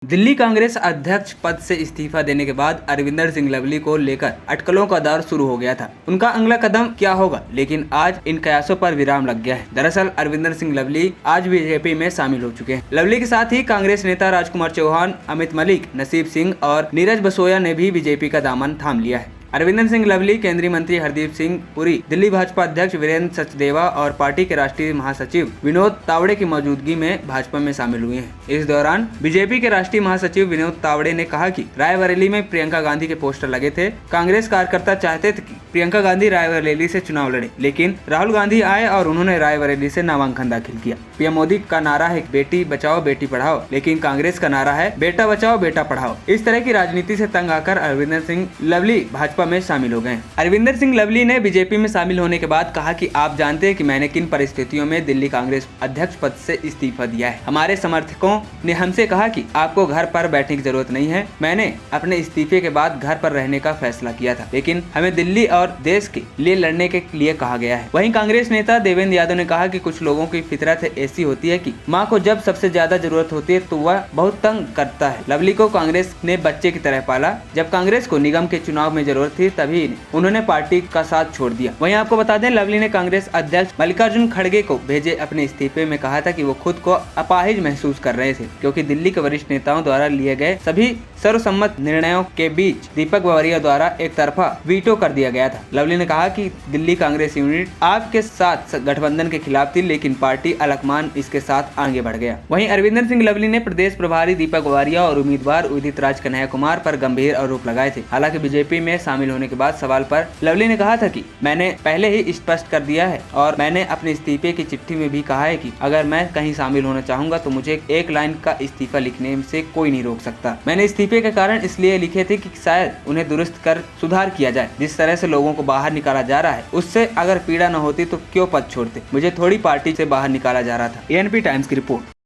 दिल्ली कांग्रेस अध्यक्ष पद से इस्तीफा देने के बाद अरविंदर सिंह लवली को लेकर अटकलों का दौर शुरू हो गया था। उनका अगला कदम क्या होगा, लेकिन आज इन कयासों पर विराम लग गया है। दरअसल अरविंदर सिंह लवली आज बीजेपी में शामिल हो चुके हैं। लवली के साथ ही कांग्रेस नेता राजकुमार चौहान, अमित मलिक, नसीब सिंह और नीरज बसोया ने भी बीजेपी का दामन थाम लिया है। अरविंदर सिंह लवली केंद्रीय मंत्री हरदीप सिंह पुरी, दिल्ली भाजपा अध्यक्ष वीरेंद्र सचदेवा और पार्टी के राष्ट्रीय महासचिव विनोद तावड़े की मौजूदगी में भाजपा में शामिल हुए हैं। इस दौरान बीजेपी के राष्ट्रीय महासचिव विनोद तावड़े ने कहा कि रायबरेली में प्रियंका गांधी के पोस्टर लगे थे। कांग्रेस कार्यकर्ता चाहते थे कि प्रियंका गांधी रायबरेली से चुनाव लड़े, लेकिन राहुल गांधी आए और उन्होंने रायबरेली से नामांकन दाखिल किया। पीएम मोदी का नारा है बेटी बचाओ बेटी पढ़ाओ, लेकिन कांग्रेस का नारा है बेटा बचाओ बेटा पढ़ाओ। इस तरह की राजनीति से तंग आकर अरविंदर सिंह लवली भाजपा में शामिल हो गए। अरविंदर सिंह लवली ने बीजेपी में शामिल होने के बाद कहा कि आप जानते हैं कि मैंने किन परिस्थितियों में दिल्ली कांग्रेस अध्यक्ष पद से इस्तीफा दिया है। हमारे समर्थकों ने हमसे कहा कि आपको घर पर बैठने की जरूरत नहीं है। मैंने अपने इस्तीफे के बाद घर पर रहने का फैसला किया था, लेकिन हमें दिल्ली और देश के लिए लड़ने के लिए कहा गया है। वहीं कांग्रेस नेता देवेंद्र यादव ने कहा कि कुछ लोगों की फितरत ऐसी होती है कि माँ को जब सबसे ज्यादा जरूरत होती है तो वह बहुत तंग करता है। लवली को कांग्रेस ने बच्चे की तरह पाला। जब कांग्रेस को निगम के चुनाव में जरूरत थी तभी उन्होंने पार्टी का साथ छोड़ दिया। वहीं आपको बता दें, लवली ने कांग्रेस अध्यक्ष मल्लिकार्जुन खड़गे को भेजे अपने इस्तीफे में कहा था कि वो खुद को अपाहिज महसूस कर रहे थे, क्योंकि दिल्ली के वरिष्ठ नेताओं द्वारा लिए गए सभी सर्वसम्मत निर्णयों के बीच दीपक बावरिया द्वारा एक तरफा वीटो कर दिया गया था। लवली ने कहा कि दिल्ली कांग्रेस यूनिट आपके साथ गठबंधन के खिलाफ थी, लेकिन पार्टी अलकमान इसके साथ आगे बढ़ गया। वहीं अरविंदर सिंह लवली ने प्रदेश प्रभारी दीपक बावरिया और उम्मीदवार उदित राज कन्हैया कुमार पर गंभीर आरोप लगाए थे। हालांकि बीजेपी में शामिल होने के बाद सवाल पर लवली ने कहा था कि मैंने पहले ही स्पष्ट कर दिया है और मैंने अपने इस्तीफे की चिट्ठी में भी कहा है कि अगर मैं कहीं शामिल होना चाहूंगा तो मुझे एक लाइन का इस्तीफा लिखने से कोई नहीं रोक सकता। मैंने इस्तीफे के कारण इसलिए लिखे थे कि शायद उन्हें दुरुस्त कर सुधार किया जाए। जिस तरह से लोगों को बाहर निकाला जा रहा है उससे अगर पीड़ा न होती तो क्यों पद छोड़ते। मुझे थोड़ी पार्टी से बाहर निकाला जा रहा था। एएनपी टाइम्स की रिपोर्ट।